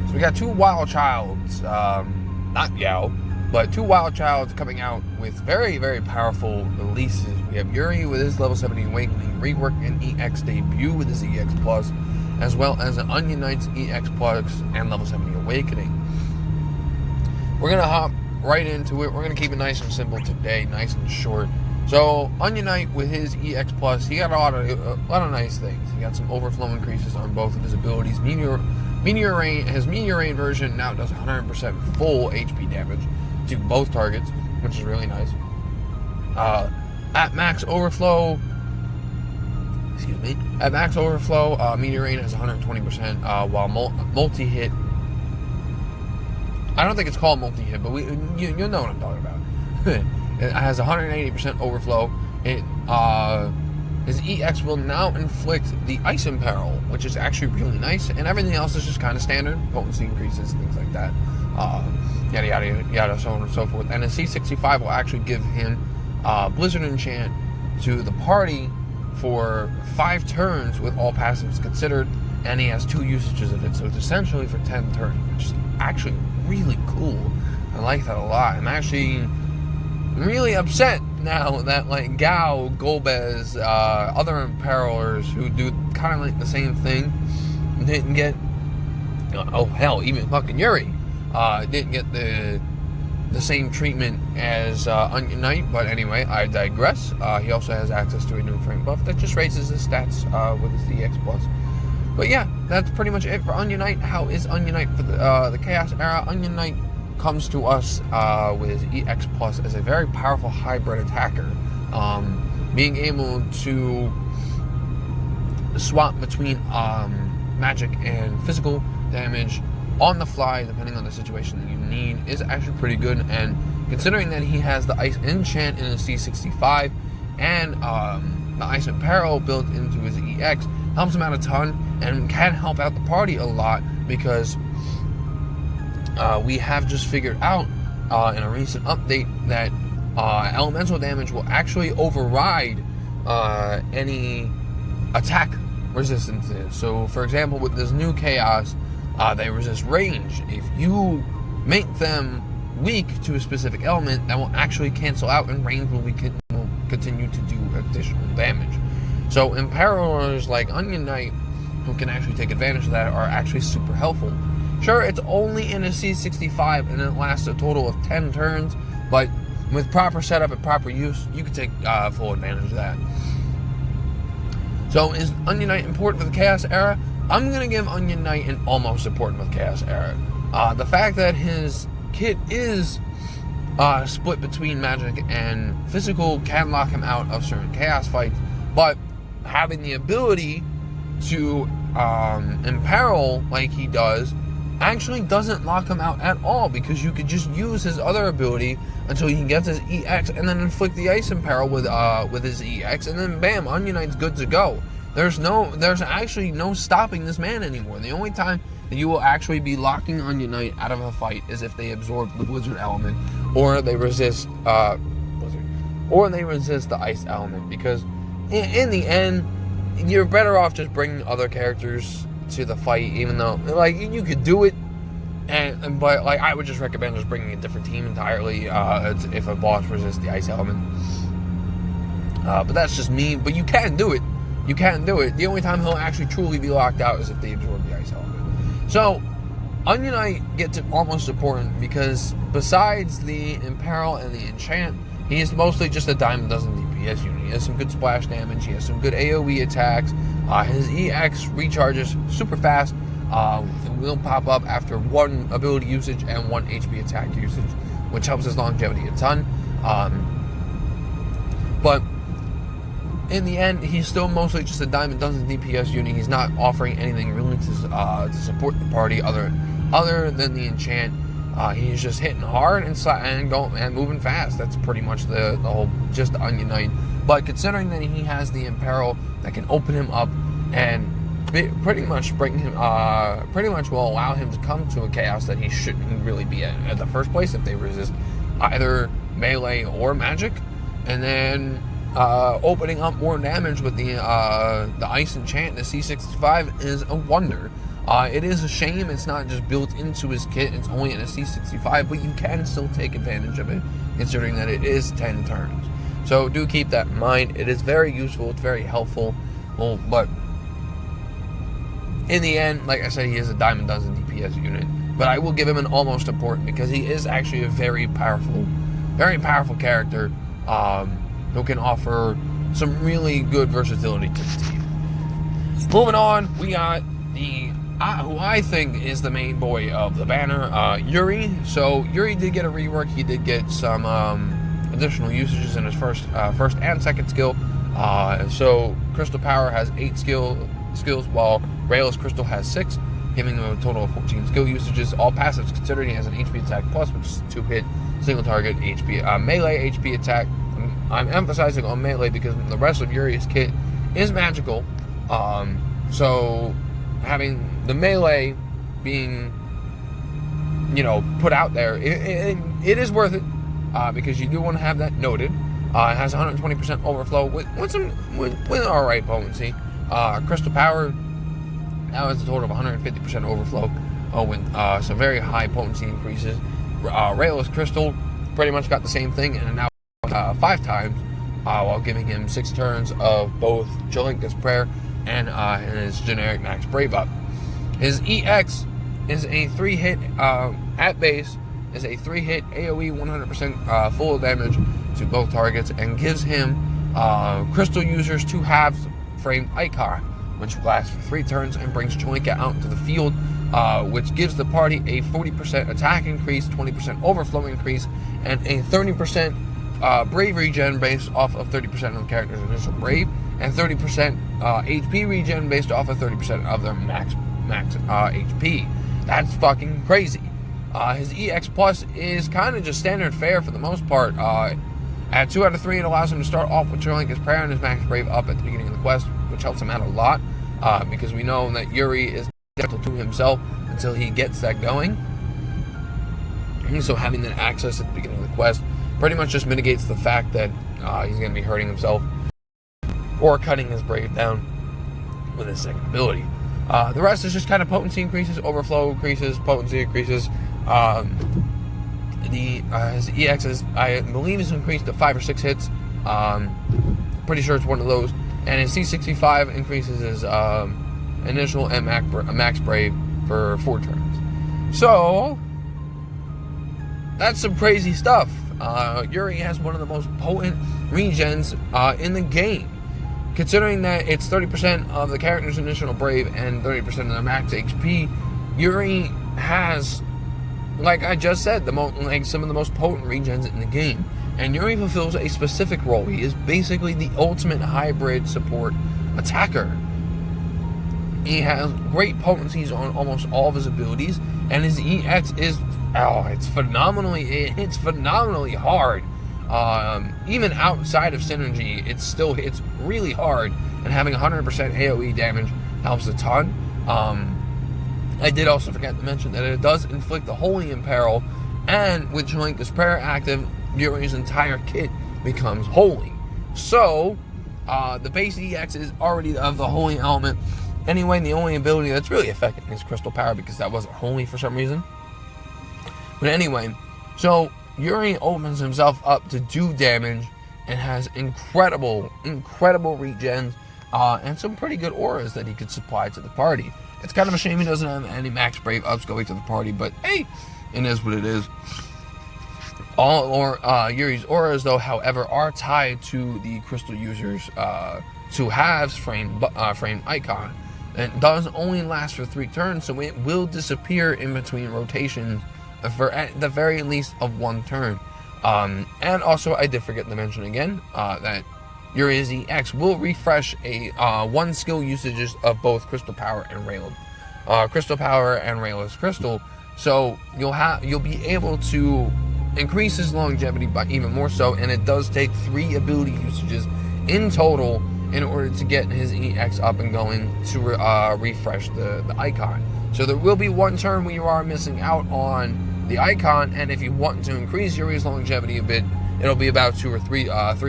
So we got two Wild Childs, not Yao, but two Wild Childs coming out with very, very powerful releases. We have Yuri with his level 70 Awakening rework and EX debut with his EX Plus, as well as an Onion Knight's EX Plus and level 70 Awakening. We're going to hop right into it. We're going to keep it nice and simple today, nice and short. So, Onion Knight with his EX Plus, he got a lot of nice things. He got some overflow increases on both of his abilities. His Meteor Rain version now does 100% full HP damage to both targets, which is really nice. At max overflow, Meteor Rain has 120%, while multi-hit, I don't think it's called multi-hit, but you'll know what I'm talking about. It has 180% overflow. His EX will now inflict the Ice Imperil, which is actually really nice, and everything else is just kind of standard. Potency increases, things like that. Yada, yada, yada, so on and so forth. And his C65 will actually give him Blizzard Enchant to the party for 5 turns with all passives considered, and he has 2 usages of it, so it's essentially for 10 turns, which is actually really cool. I like that a lot. I'm actually really upset now that like Gao, Golbez, other Imperilers who do kind of like the same thing didn't get, oh hell, even fucking Yuri didn't get the same treatment as Onion Knight. But anyway, I digress. He also has access to a new frame buff that just raises his stats with his EX Plus. But yeah, that's pretty much it for Onion Knight. How is Onion Knight for the Chaos era? Onion Knight comes to us with EX Plus as a very powerful hybrid attacker, being able to swap between magic and physical damage on the fly depending on the situation that you need is actually pretty good. And considering that he has the Ice Enchant in his C65 and the Ice Imperil built into his EX, helps him out a ton and can help out the party a lot, because we have just figured out in a recent update that elemental damage will actually override any attack resistances. So, for example, with this new Chaos, they resist range. If you make them weak to a specific element, that will actually cancel out, and range will continue to do additional damage. So, Imperilers like Onion Knight, who can actually take advantage of that, are actually super helpful. Sure, it's only in a C65 and it lasts a total of 10 turns, but with proper setup and proper use, you can take full advantage of that. So, is Onion Knight important for the Chaos era? I'm going to give Onion Knight an almost important with Chaos era. The fact that his kit is split between magic and physical can lock him out of certain Chaos fights, but having the ability to imperil like he does actually doesn't lock him out at all, because you could just use his other ability until he gets his EX and then inflict the Ice Imperil with his EX, and then bam, Onion Knight's good to go. There's actually no stopping this man anymore. The only time that you will actually be locking Onion Knight out of a fight is if they absorb the Blizzard element, or they resist Blizzard, or they resist the Ice element, because in the end, you're better off just bringing other characters to the fight, even though like you could do it, but like I would just recommend just bringing a different team entirely if a boss resists the Ice element. But that's just me. But you can do it. You can do it. The only time he'll actually truly be locked out is if they absorb the Ice element. So Onion Knight gets it almost important because besides the Imperil and the Enchant, he is mostly just a dime a dozen DPS unit. He has some good splash damage. He has some good AoE attacks. His EX recharges super fast. It will pop up after 1 ability usage and 1 HP attack usage, which helps his longevity a ton. But in the end, he's still mostly just a dime a dozen DPS unit. He's not offering anything really to support the party other than the Enchant. He's just hitting hard and moving fast. That's pretty much the whole just Onion Knight. But considering that he has the Imperil that can open him up and pretty much will allow him to come to a Chaos that he shouldn't really be at the first place if they resist either melee or magic, and then opening up more damage with the Ice Enchant and the C65 is a wonder. It is a shame it's not just built into his kit. It's only in a C65, but you can still take advantage of it, considering that it is 10 turns. So do keep that in mind. It is very useful. It's very helpful. Well, but in the end, like I said, he is a dime a dozen DPS unit. But I will give him an almost support because he is actually a very powerful character who can offer some really good versatility to the team. Moving on, we got the who I think is the main boy of the banner, Yuri. So Yuri did get a rework. He did get some additional usages in his first and second skill. So Crystal Power has 8 skills, while Rayless Crystal has 6, giving him a total of 14 skill usages. All passives considered, he has an HP attack plus, which is 2-hit single target HP melee HP attack. I'm emphasizing on melee because the rest of Yuri's kit is magical. So having the melee being, put out there, it is worth it because you do want to have that noted. It has 120% overflow with alright potency. Crystal Power now has a total of 150% overflow with some very high potency increases. Rayless Crystal pretty much got the same thing and now 5 times while giving him 6 turns of both Jalinka's Prayer and his generic max Brave up. His EX is a 3-hit at base, is a 3-hit AoE 100% full damage to both targets, and gives him Crystal users 2 halves framed icon, which lasts for 3 turns and brings Jalinka out into the field, which gives the party a 40% attack increase, 20% overflow increase, and a 30% Brave regen based off of 30% of the character's initial Brave, and 30% HP regen based off of 30% of their max HP. That's fucking crazy. His EX Plus is kind of just standard fare for the most part. At 2 out of 3, it allows him to start off with Jalinka's Prayer and his max Brave up at the beginning of the quest, which helps him out a lot, because we know that Yuri is gentle to himself until he gets that going. And so having that access at the beginning of the quest pretty much just mitigates the fact that he's going to be hurting himself or cutting his Brave down with his second ability. The rest is just kind of potency increases, overflow increases, potency increases. His EX is, I believe, is increased to 5 or 6 hits. Pretty sure it's one of those. And his C65 increases his initial and max Brave for 4 turns. So that's some crazy stuff. Yuri has one of the most potent regens in the game. Considering that it's 30% of the character's initial Brave and 30% of their max HP, Yuri has, like I just said, some of the most potent regens in the game. And Yuri fulfills a specific role. He is basically the ultimate hybrid support attacker. He has great potencies on almost all of his abilities, and his EX is, it's phenomenally hard. Even outside of synergy, it's really hard, and having 100% AoE damage helps a ton. I did also forget to mention that it does inflict the Holy Imperil, and with Jalinka's Prayer active, Yuri's entire kit becomes holy. So, the base EX is already of the holy element. Anyway, the only ability that's really affecting is Crystal Power, because that wasn't holy for some reason. But anyway, so Yuri opens himself up to do damage and has incredible regens and some pretty good auras that he could supply to the party. It's kind of a shame he doesn't have any max Brave ups going to the party, but hey, it is what it is. Yuri's auras, though, however, are tied to the crystal users' to halves frame icon. It does only last for 3 turns, so it will disappear in between rotations for at the very least of 1 turn. And also, I did forget to mention again that Yuri's EX will refresh a 1 skill usages of both Crystal Power and Crystal Power and Rayless Crystal. So you'll be able to increase his longevity by even more so, and it does take 3 ability usages in total in order to get his EX up and going to refresh the icon. So there will be 1 turn where you are missing out on the icon, and if you want to increase Yuri's longevity a bit, it'll be about 2 or 3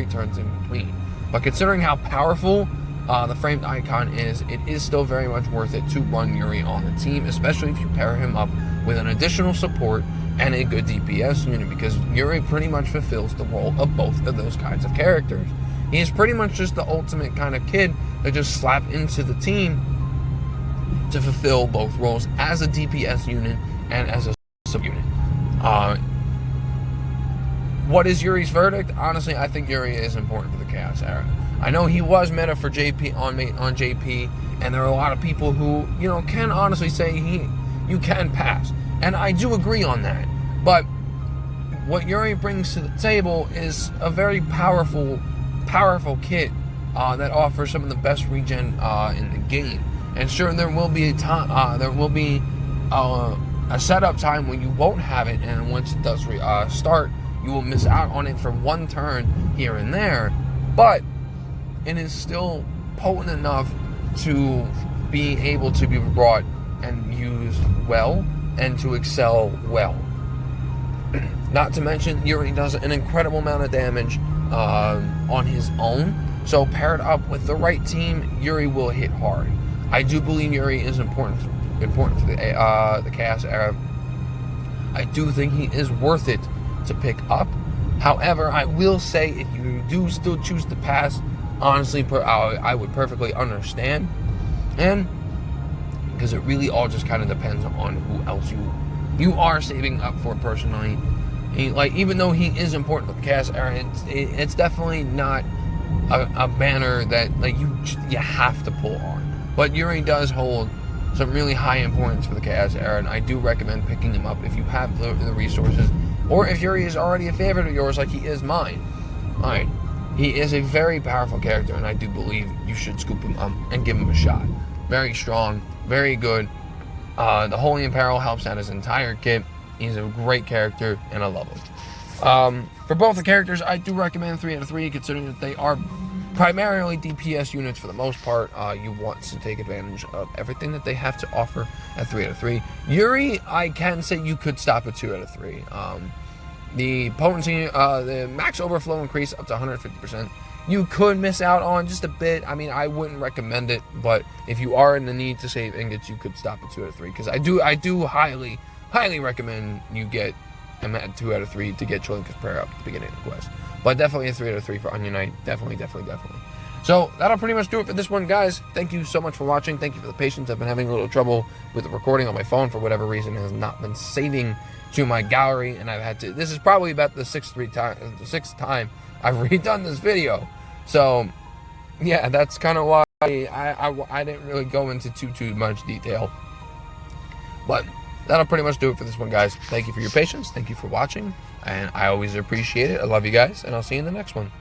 turns in between. But considering how powerful the framed icon is, it is still very much worth it to run Yuri on the team, especially if you pair him up with an additional support and a good DPS unit, because Yuri pretty much fulfills the role of both of those kinds of characters. He is pretty much just the ultimate kind of kid that just slap into the team to fulfill both roles as a DPS unit and as a sub-unit. What is Yuri's verdict? Honestly, I think Yuri is important for the Chaos era. I know he was meta for JP on JP, and there are a lot of people who, you know, can honestly say you can pass. And I do agree on that. But what Yuri brings to the table is a very powerful kit that offers some of the best regen in the game. And sure, there will be a time, a setup time when you won't have it, and once it does start, you will miss out on it for one turn here and there. But it is still potent enough to be able to be brought and used well and to excel well. Not to mention, Yuri does an incredible amount of damage on his own. So paired up with the right team, Yuri will hit hard. I do believe Yuri is important for the Chaos era. I do think he is worth it to pick up. However, I will say, if you do still choose to pass, honestly, I would perfectly understand. And because it really all just kind of depends on who else you are saving up for personally. Even though he is important for the Chaos era, it's definitely not a banner that you have to pull on. But Yuri does hold some really high importance for the Chaos era, and I do recommend picking him up if you have the resources, or if Yuri is already a favorite of yours like he is mine. Alright, he is a very powerful character, and I do believe you should scoop him up and give him a shot. Very strong, very good. The Holy Apparel helps out his entire kit. He's a great character, and I love him. For both the characters, I do recommend 3 out of 3, considering that they are primarily DPS units for the most part. You want to take advantage of everything that they have to offer at 3 out of 3. Yuri, I can say you could stop at 2 out of 3. The potency, the max overflow increase up to 150%. You could miss out on just a bit. I mean, I wouldn't recommend it, but if you are in the need to save ingots, you could stop at 2 out of 3. Because I do highly recommend you get him at 2 out of 3 to get Cholinka's Prayer up at the beginning of the quest. But definitely a 3 out of 3 for Onion Knight. Definitely. So that'll pretty much do it for this one, guys. Thank you so much for watching. Thank you for the patience. I've been having a little trouble with the recording on my phone for whatever reason. It has not been saving to my gallery, and I've had to. This is probably about the sixth time I've redone this video. So yeah, that's kind of why I didn't really go into too much detail. But that'll pretty much do it for this one, guys. Thank you for your patience. Thank you for watching, and I always appreciate it. I love you guys, and I'll see you in the next one.